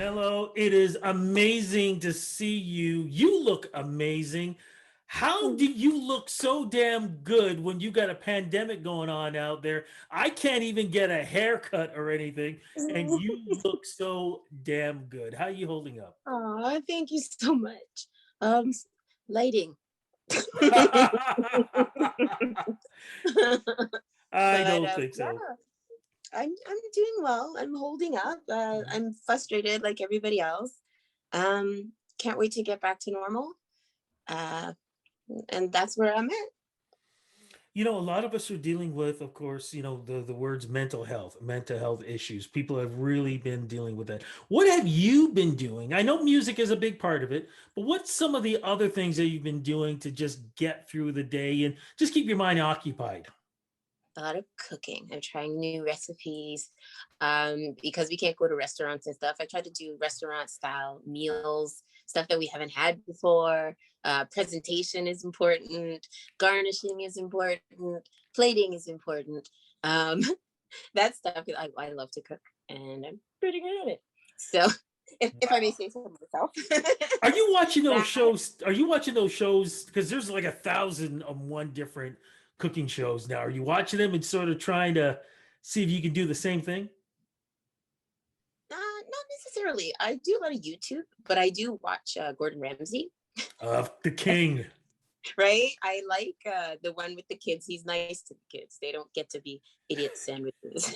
Mello, it is amazing to see you. You look amazing. How do you look so damn good when you got a pandemic going on out there? I can't even get a haircut or anything, and you look so damn good. How are you holding up? Oh, thank you so much. Um, Lighting. but I don't think yeah, so. I'm doing well. I'm holding up. I'm frustrated like everybody else. Can't wait to get back to normal. Uh, and that's where I'm at. A lot of us are dealing with, of course, the words mental health issues. People have really been dealing with that. What have you been doing? I know music is a big part of it, but what's some of the other things that you've been doing to just get through the day and just keep your mind occupied? A lot of cooking. I'm trying new recipes because we can't go to restaurants and stuff. I try to do restaurant style meals, stuff that we haven't had before. Presentation is important. Garnishing is important. Plating is important. Um, that stuff, I love to cook and I'm pretty good at it. So if I may Wow. say so myself. Are you watching those that shows? Are you watching those shows? Because there's like 1,001 different cooking shows now. Are you watching them and sort of trying to see if you can do the same thing? Not necessarily. I do a lot of YouTube, but I do watch Gordon Ramsay. The king. Right? I like the one with the kids. He's nice to the kids. They don't get to be idiot sandwiches.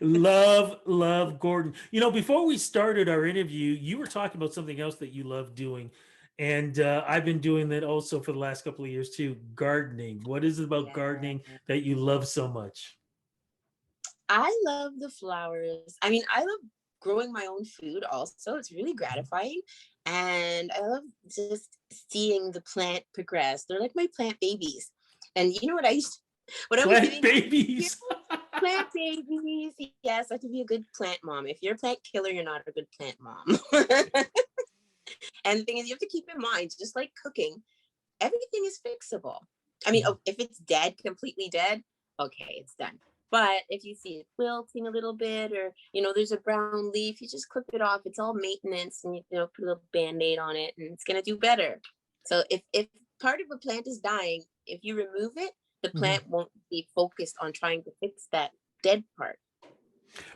Love Gordon. Before we started our interview, you were talking about something else that you love doing. And I've been doing that also for the last couple of years too, gardening. What is it about Yeah. gardening that you love so much? I love the flowers. I mean, I love growing my own food also. It's really gratifying. And I love just seeing the plant progress. They're like my plant babies. And you know what what I was Plant doing last year? babies. Plant babies. Yes, I have to be a good plant mom. If you're a plant killer, you're not a good plant mom. And the thing is, you have to keep in mind, just like cooking, everything is fixable. I mean, if it's dead, completely dead, okay, it's done. But if you see it wilting a little bit, or there's a brown leaf, you just clip it off. It's all maintenance, and put a little band-aid on it, and it's gonna do better. So if part of a plant is dying, if you remove it, the Mhm. plant won't be focused on trying to fix that dead part.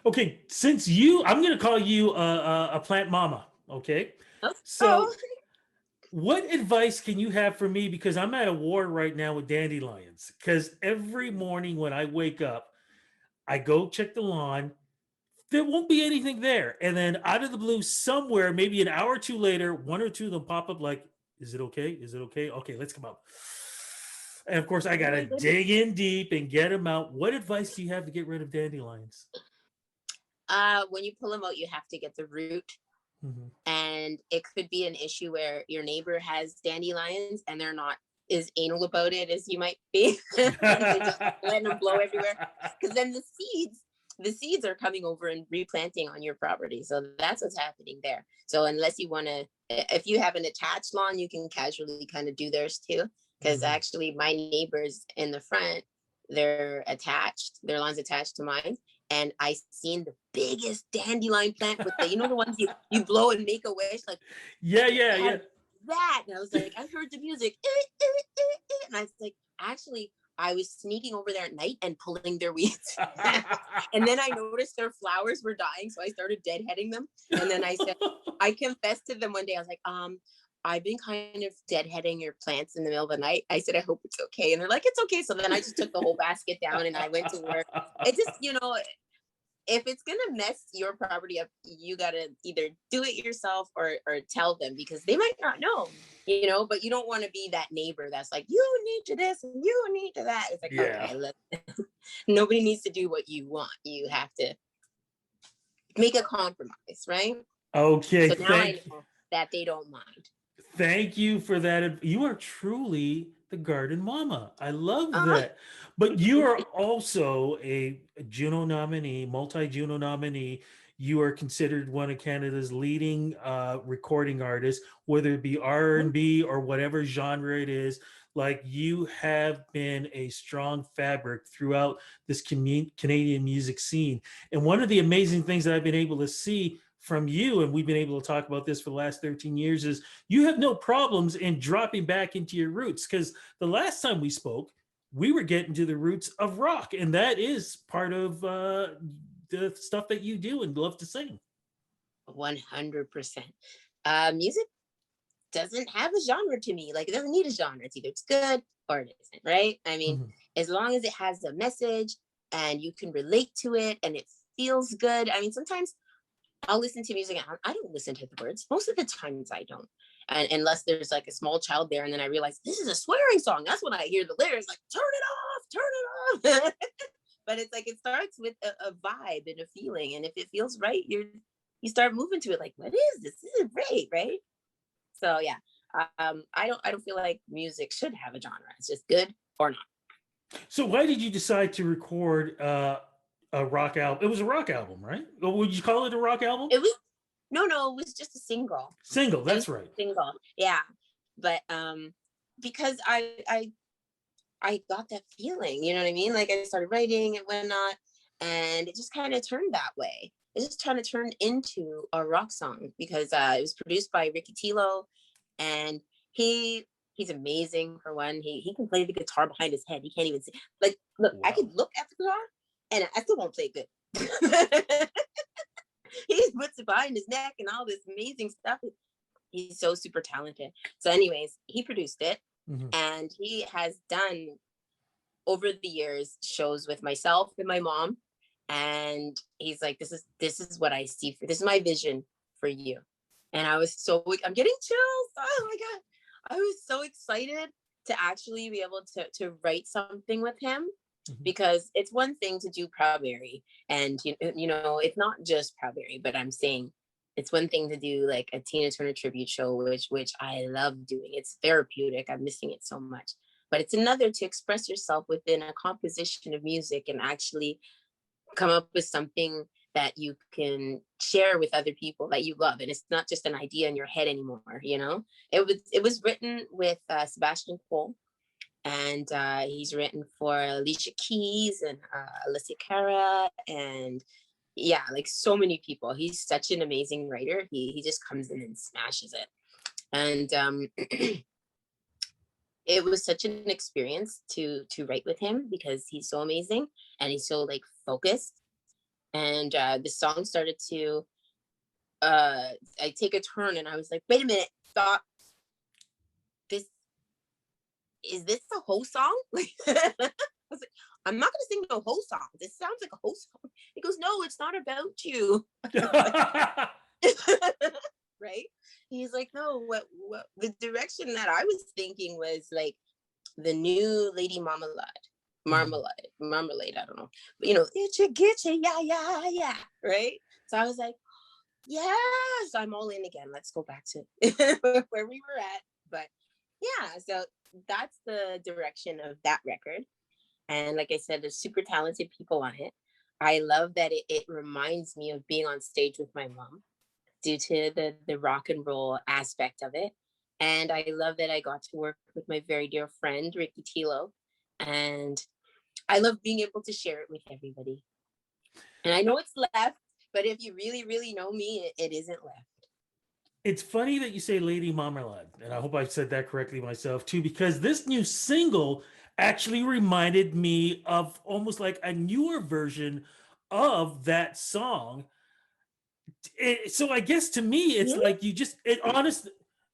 Okay, I'm going to call you a plant mama. Okay, Oh, so oh. what advice can you have for me? Because I'm at a war right now with dandelions. Because every morning when I wake up, I go check the lawn. There won't be anything there. And then out of the blue, somewhere, maybe an hour or two later, one or two of them pop up like, is it okay? Is it okay? Okay, let's come out. And of course, I Oh got to my goodness. dig in deep and get them out. What advice do you have to get rid of dandelions? When you pull them out, you have to get the root. Mhm. And it could be an issue where your neighbor has dandelions and they're not as anal about it as you might be. They're just letting them blow everywhere. Because then the seeds are coming over and replanting on your property. So that's what's happening there. So unless you want to, if you have an attached lawn, you can casually kind of do theirs too. Because Mhm. actually, my neighbors in the front, they're attached. Their lawn's attached to mine, and I seen the biggest dandelion plant with the ones you blow and make a wish, like Yeah, yeah, they yeah. had that. And I was like, I heard the music. And I was like, actually, I was sneaking over there at night and pulling their weeds. And then I noticed their flowers were dying. So I started deadheading them. And then I confessed to them one day. I was like, I've been kind of deadheading your plants in the middle of the night. I said, I hope it's okay. And they're like, it's okay. So then I just took the whole basket down and I went to work. It just, if it's gonna mess your property up, you gotta either do it yourself or tell them, because they might not know. But you don't want to be that neighbor that's like, you need to this and you need to that. It's like, Yeah. okay, look, nobody needs to do what you want. You have to make a compromise, right? Okay, So now I thank know that they don't mind. thank you for that. You are truly the garden mama. I love Oh, that. But you are also a Juno nominee, multi Juno nominee. You are considered one of Canada's leading recording artists, whether it be R and B or whatever genre it is. like you have been a strong fabric throughout this Canadian music scene. And one of the amazing things that I've been able to see from you, and we've been able to talk about this for the last 13 years, is you have no problems in dropping back into your roots. Because the last time we spoke, we were getting to the roots of rock, and that is part of the stuff that you do and love to sing. 100%. Music doesn't have a genre to me. Like, it doesn't need a genre. It's either it's good or it isn't, right? I mean, Mhm. as long as it has a message and you can relate to it and it feels good. I mean, sometimes I'll listen to music and I don't listen to the words. Most of the times I don't. And unless there's like a small child there, and then I realize this is a swearing song. That's when I hear the lyrics, like turn it off. But it's like it starts with a vibe and a feeling. And if it feels right, you start moving to it like, what is this? This is great, right? So yeah. I don't feel like music should have a genre. It's just good or not. So why did you decide to record a rock album? It was a rock album, right? Or would you call it a rock album? It was no, it was just a single. Single, It was that's right. a single. Yeah. But because I got that feeling, you know what I mean? Like I started writing and whatnot, and it just kind of turned that way. It just kind of turned into a rock song because it was produced by Ricky Tilo, and he's amazing for one. He can play the guitar behind his head. He can't even see. Like, look, I Wow. could look at the guitar and I still won't play good. He puts it behind his neck and all this amazing stuff. He's so super talented. So, anyways, he produced it, Mhm. and he has done over the years shows with myself and my mom. And he's like, this is what I see for this is my vision for you. And I was so I'm getting chills. Oh my God. I was so excited to actually be able to write something with him, Mhm. because it's one thing to do Proudberry, and you know it's not just Proudberry, but I'm saying it's one thing to do like a Tina Turner tribute show, which I love doing. It's therapeutic. I'm missing it so much. But it's another to express yourself within a composition of music and actually come up with something that you can share with other people that you love, and it's not just an idea in your head anymore. It was written with Sebastian Cole, and he's written for Alicia Keys and Alicia Cara, and yeah, like so many people. He's such an amazing writer. He just comes in and smashes it. And it was such an experience to write with him because he's so amazing and he's so like focused. And the song started to I take a turn, and I was like, wait a minute, stop. This is this the whole song? I was like, I'm not gonna sing the whole song. This sounds like a whole song. He goes, no, it's not about you. Right? He's like, no, what the direction that I was thinking was like the new Lady Mhm. Marmalade, I don't know. But get you, yeah, yeah, yeah. Right? So I was like, yes, I'm all in again. Let's go back to where we were at. But yeah, so that's the direction of that record. And like I said, there's super talented people on it. I love that it reminds me of being on stage with my mom due to the rock and roll aspect of it. And I love that I got to work with my very dear friend, Ricky Tilo. And I love being able to share it with everybody. And I know it's left, but if you really, really know me, it isn't left. It's funny that you say Lady Marmalade, and I hope I said that correctly myself too, because this new single actually reminded me of almost like a newer version of that song. So I guess to me, it's Really? like honest,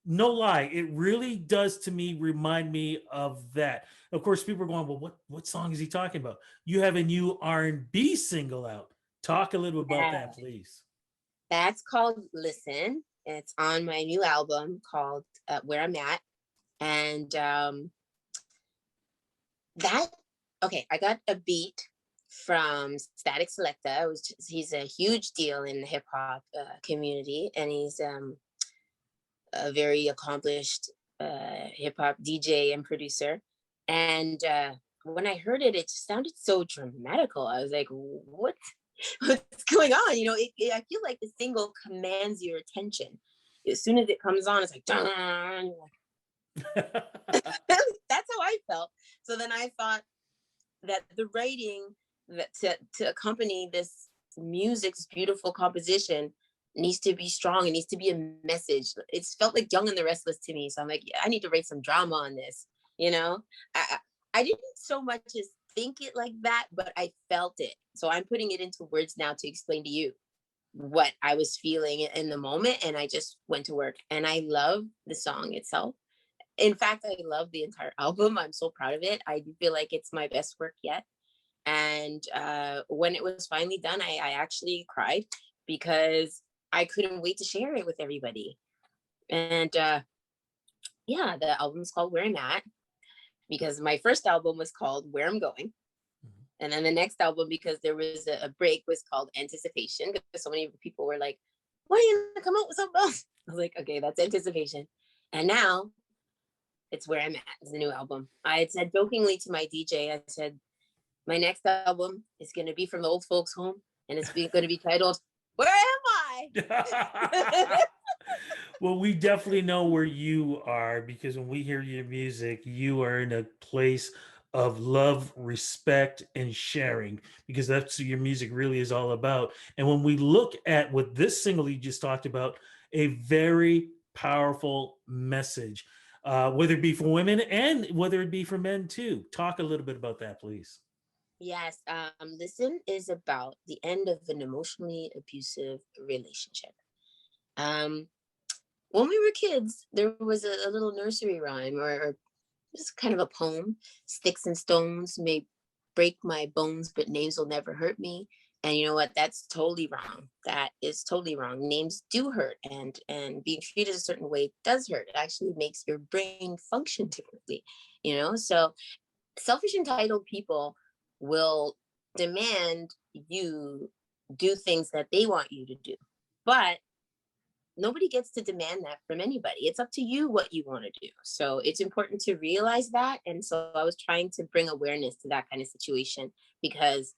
no lie, it really does to me remind me of that. Of course, people are going, well, what song is he talking about? You have a new R&B single out. Talk a little about Yeah. that, please. That's called Listen. It's on my new album called Where I'm At. And that, okay, I got a beat from Static Selecta. He's a huge deal in the hip hop community, and he's a very accomplished hip hop DJ and producer. And when I heard it, it just sounded so dramatical. I was like, what's going on? I feel like the single commands your attention. As soon as it comes on, it's like, dun, That's how I felt. So then I thought that the writing that to accompany this music's beautiful composition needs to be strong. It needs to be a message. It's felt like Young and the Restless to me. So I'm like, yeah, I need to write some drama on this. You know, I didn't so much as think it like that, but I felt it. So I'm putting it into words now to explain to you what I was feeling in the moment. And I just went to work, and I love the song itself. In fact, I love the entire album. I'm so proud of it. I do feel like it's my best work yet. And when it was finally done, I actually cried because I couldn't wait to share it with everybody. And yeah, the album's called Where I'm At, because my first album was called Where I'm Going. And then the next album, because there was a break, was called Anticipation, because so many people were like, "Why are you gonna come out with something else?" I was like, "Okay, that's Anticipation." And now it's Where I'm At. It's a new album. I had said jokingly to my DJ, I said, my next album is going to be from the old folks home, and it's going to be titled Where Am I? Well, we definitely know where you are, because when we hear your music, you are in a place of love, respect, and sharing, because that's what your music really is all about. And when we look at what this single you just talked about, a very powerful message, whether it be for women and whether it be for men too. Talk a little bit about that, please. Yes, Listen is about the end of an emotionally abusive relationship. Um, when we were kids, there was a little nursery rhyme, or just kind of a poem. Sticks and stones may break my bones, but names will never hurt me. And you know what? That's totally wrong. That is totally wrong. Names do hurt, and being treated a certain way does hurt. It actually makes your brain function differently. So selfish entitled people will demand you do things that they want you to do. But nobody gets to demand that from anybody. It's up to you what you want to do. So it's important to realize that. And so I was trying to bring awareness to that kind of situation, because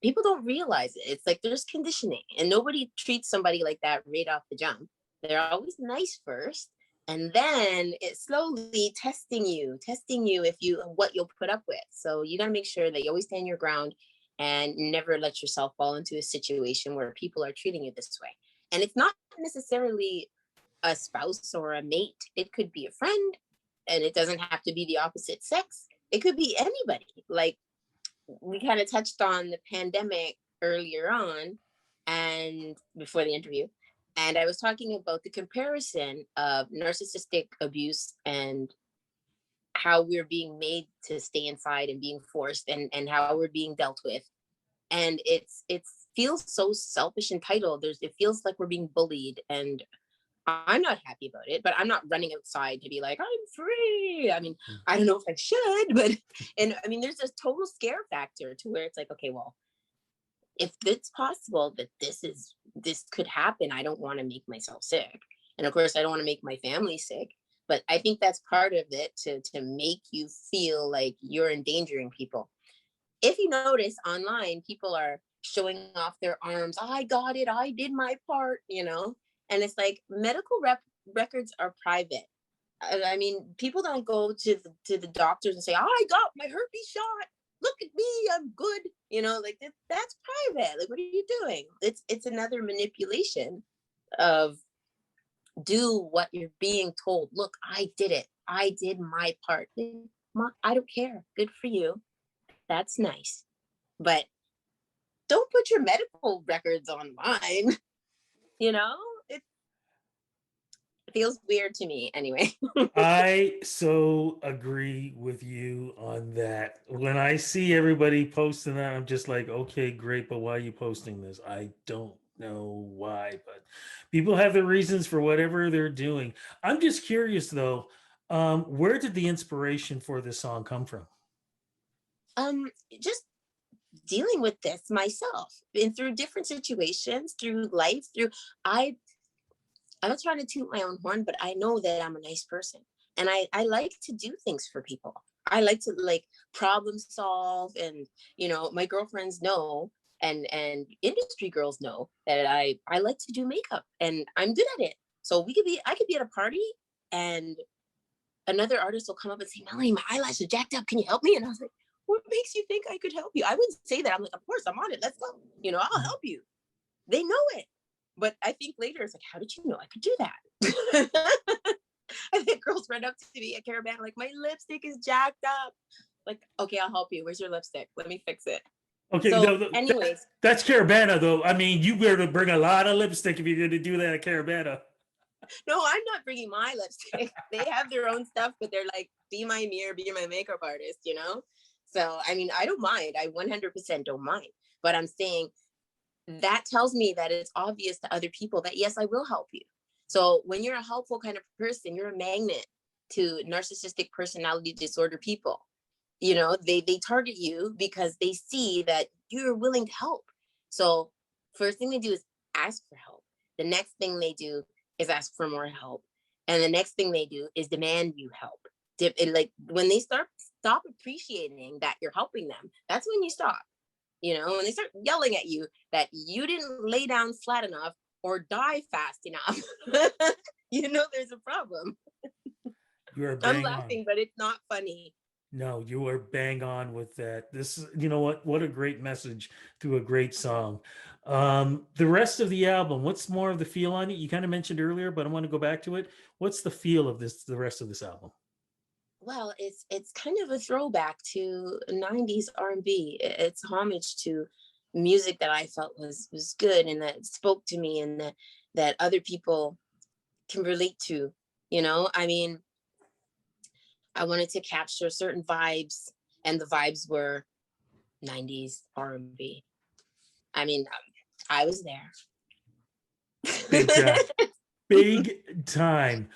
people don't realize it. It's like there's conditioning, and nobody treats somebody like that right off the jump. They're always nice first, and then it's slowly testing you if you what you'll put up with. So you got to make sure that you always stand your ground and never let yourself fall into a situation where people are treating you this way. And it's not necessarily a spouse or a mate. It could be a friend, and it doesn't have to be the opposite sex. It could be anybody. Like, we kind of touched on the pandemic earlier on, and before the interview, and I was talking about the comparison of narcissistic abuse and how we're being made to stay inside and being forced, and how we're being dealt with. And it feels so selfish, entitled. It feels like we're being bullied, and I'm not happy about it, but I'm not running outside to be like, I'm free. I mean, I don't know if I should, but, and I mean, there's this total scare factor to where it's like, okay, well, if it's possible that this could happen, I don't want to make myself sick. And of course, I don't want to make my family sick. But I think that's part of it, to make you feel like you're endangering people. If you notice online, people are showing off their arms. I got it. I did my part. And it's like medical records are private. I mean, people don't go to the doctors and say, I got my herpes shot. Look at me, I'm good. Like that's private. Like, what are you doing? It's another manipulation of do what you're being told. Look, I did it. I did my part. I don't care. Good for you. That's nice. But don't put your medical records online. you know it feels weird to me anyway. I so agree with you on that. When I see everybody posting that, I'm just like, okay, great, but why are you posting this? I don't know why, but people have their reasons for whatever they're doing. I'm just curious though, where did the inspiration for this song come from? Just dealing with this myself, and through different situations, through life, through I I'm not trying to toot my own horn, but I know that I'm a nice person, and I like to do things for people. I like to, like, problem solve, and my girlfriends know, and industry girls know that I like to do makeup, and I'm good at it. So I could be at a party, and another artist will come up and say, Melanie, my eyelash is jacked up. Can you help me? And I was like, what makes you think I could help you? I wouldn't say that. I'm like, of course, I'm on it. Let's go. I'll help you. They know it. But I think later it's like, how did you know I could do that? And then girls run up to me at Caravan like, my lipstick is jacked up. Like, okay, I'll help you. Where's your lipstick? Let me fix it. Okay, So, no, anyways, that's Caravana, though. I mean, you better bring a lot of lipstick if you're going to do that at Caravana. no, I'm not bringing my lipstick. They have their own stuff, but they're like, be my mirror, be my makeup artist, So, I mean, I don't mind. I 100% don't mind. But I'm saying that tells me that it's obvious to other people that, yes, I will help you. So when you're a helpful kind of person, you're a magnet to narcissistic personality disorder people. They target you because they see that you're willing to help. So first thing they do is ask for help. The next thing they do is ask for more help. And the next thing they do is demand you help. Like when they stop appreciating that you're helping them, that's when you stop. When they start yelling at you that you didn't lay down flat enough or die fast enough, there's a problem. You are I'm bang on. laughing, but it's not funny. No, you are bang on with that. This is, you know what a great message through a great song. The rest of the album, what's more of the feel on it? You kind of mentioned earlier, but I want to go back to it. What's the feel of the rest of this album? Well, it's kind of a throwback to 90s R&B. It's homage to music that I felt was good and that spoke to me and that other people can relate to. I mean, I wanted to capture certain vibes, and the vibes were 90s R&B. I mean, I was there. Big time. Big time.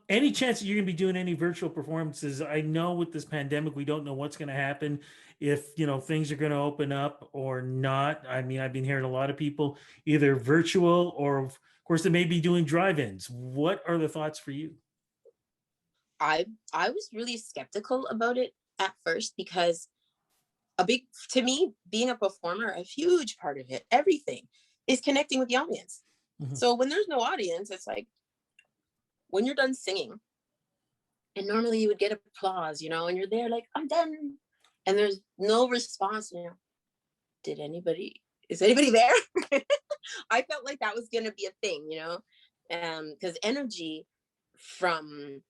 Any chance that you're gonna be doing any virtual performances? I know with this pandemic, we don't know what's gonna happen, if things are gonna open up or not. I mean, I've been hearing a lot of people either virtual or of course they may be doing drive-ins. What are the thoughts for you? I was really skeptical about it at first because to me, being a performer, a huge part of it, everything is connecting with the audience. Mhm. So when there's no audience, it's like when you're done singing, and normally you would get applause, and you're there like, I'm done. And there's no response, is anybody there? I felt like that was gonna be a thing, because energy from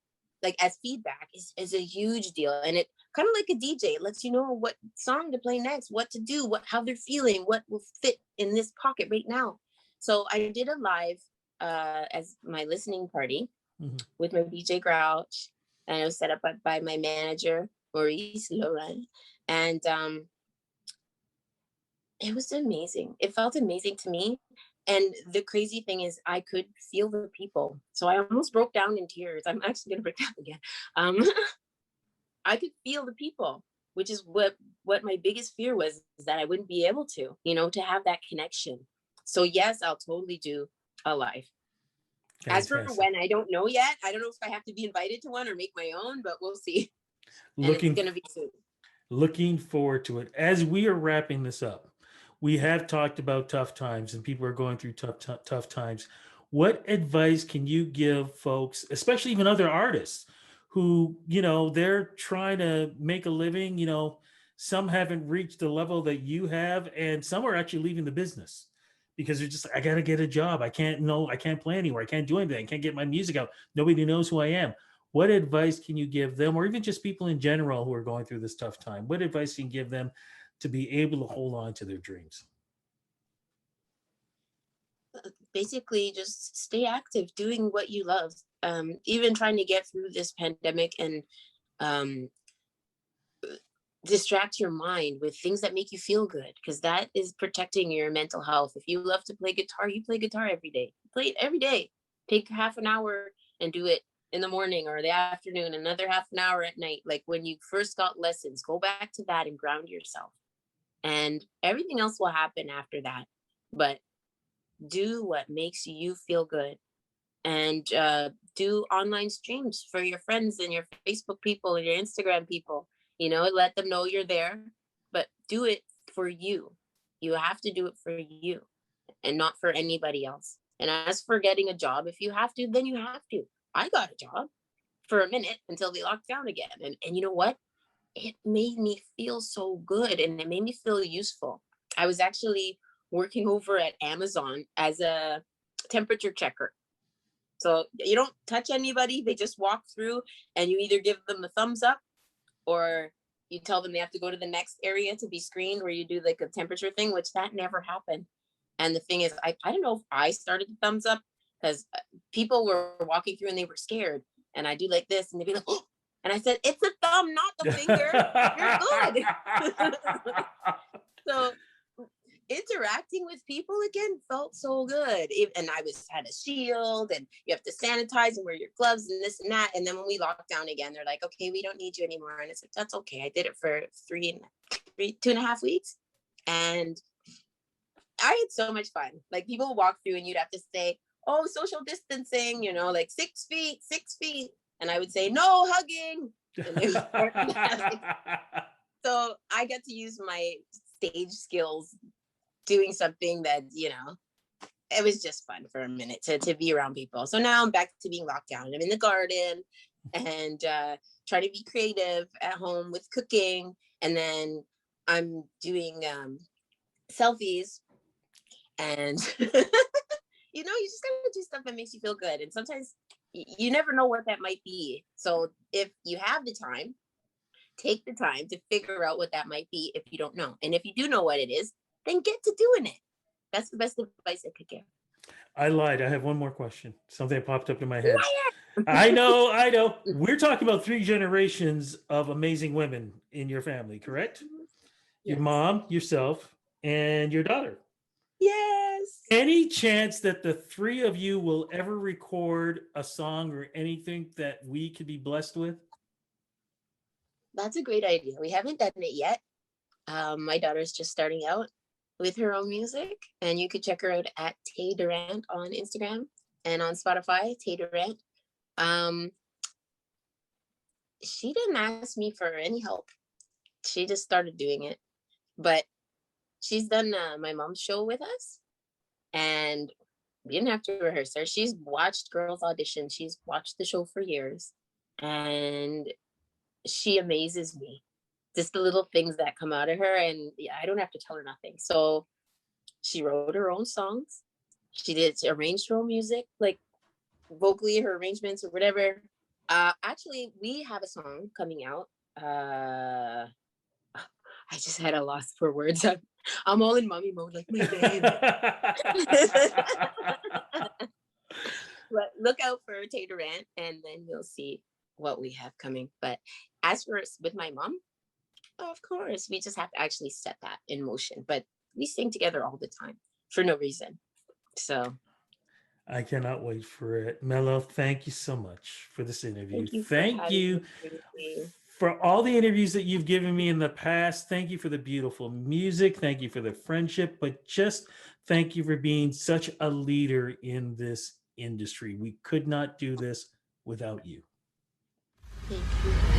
like as feedback is a huge deal. And it kind of like a DJ, it lets you know what song to play next, what to do, how they're feeling, what will fit in this pocket right now. So I did a live as my listening party with my DJ Grouch, and it was set up by my manager, Maurice Laurent. And it was amazing. It felt amazing to me. And the crazy thing is I could feel the people. So I almost broke down in tears. I'm actually gonna break down again. I could feel the people, which is what my biggest fear was, is that I wouldn't be able to have that connection. So yes, I'll totally do a live. As for Fantastic. when, I don't know yet. I don't know if I have to be invited to one or make my own, but we'll see. And it's Looking gonna be soon. looking forward to it. As we are wrapping this up, we have talked about tough times and people are going through tough times. What advice can you give folks, especially even other artists who, they're trying to make a living, some haven't reached the level that you have and some are actually leaving the business because they're just, I got to get a job. I can't play anywhere. I can't do anything. I can't get my music out. Nobody knows who I am. What advice can you give them, or even just people in general who are going through this tough time? What advice can you give them to be able to hold on to their dreams? Basically, just stay active, doing what you love. Even trying to get through this pandemic and um, distract your mind with things that make you feel good, because that is protecting your mental health. If you love to play guitar, you play guitar every day. Play it every day. Take half an hour and do it in the morning or the afternoon, another half an hour at night. Like when you first got lessons, go back to that and ground yourself. And everything else will happen after that. But do what makes you feel good, and do online streams for your friends and your Facebook people and your Instagram people. Let them know you're there, but do it for you. You have to do it for you and not for anybody else. And as for getting a job, if you have to, then you have to. I got a job for a minute until they locked down again. And you know what? It made me feel so good and it made me feel useful. I was actually working over at Amazon as a temperature checker. So you don't touch anybody, they just walk through and you either give them a thumbs up or you tell them they have to go to the next area to be screened where you do like a temperature thing, which that never happened. And the thing is, I don't know if I started the thumbs up because people were walking through and they were scared. And I do like this and they'd be like, oh, and I said, it's a thumb, not the finger. You're good. So interacting with people again felt so good. And I had a shield and you have to sanitize and wear your gloves and this and that. And then when we locked down again, they're like, okay, we don't need you anymore. And I said, that's okay. I did it for 2.5 weeks. And I had so much fun. Like people would walk through and you'd have to say, oh, social distancing, like 6 feet, 6 feet. And I would say, no hugging. And they would start laughing. So I got to use my stage skills doing something that, it was just fun for a minute to be around people. So now I'm back to being locked down. I'm in the garden and trying to be creative at home with cooking. And then I'm doing selfies and, you just gotta do stuff that makes you feel good. And sometimes you never know what that might be. So if you have the time, take the time to figure out what that might be if you don't know. And if you do know what it is, then get to doing it. That's the best advice I could give. I lied. I have one more question. Something popped up in my head. I know. We're talking about 3 generations of amazing women in your family, correct? Your mom, yourself, and your daughter. Yes. Any chance that the 3 of you will ever record a song or anything that we could be blessed with? That's a great idea. We haven't done it yet. My daughter's just starting out with her own music, and you could check her out at Tay Durrant on Instagram and on Spotify, Tay Durrant. She didn't ask me for any help. She just started doing it, but she's done my mom's show with us, and we didn't have to rehearse her. She's watched girls audition. She's watched the show for years, and she amazes me. Just the little things that come out of her, and I don't have to tell her nothing. So she wrote her own songs. She arranged her own music, like vocally, her arrangements or whatever. Actually, we have a song coming out. I just had a loss for words. I'm all in mommy mode, like my babe. But look out for Tay Durrant, and then you'll see what we have coming. But as for with my mom, of course, we just have to actually set that in motion. But we sing together all the time for no reason. So I cannot wait for it. Mello, thank you so much for this interview. Thank you for all the interviews that you've given me in the past. Thank you for the beautiful music. Thank you for the friendship, but just thank you for being such a leader in this industry. We could not do this without you. Thank you.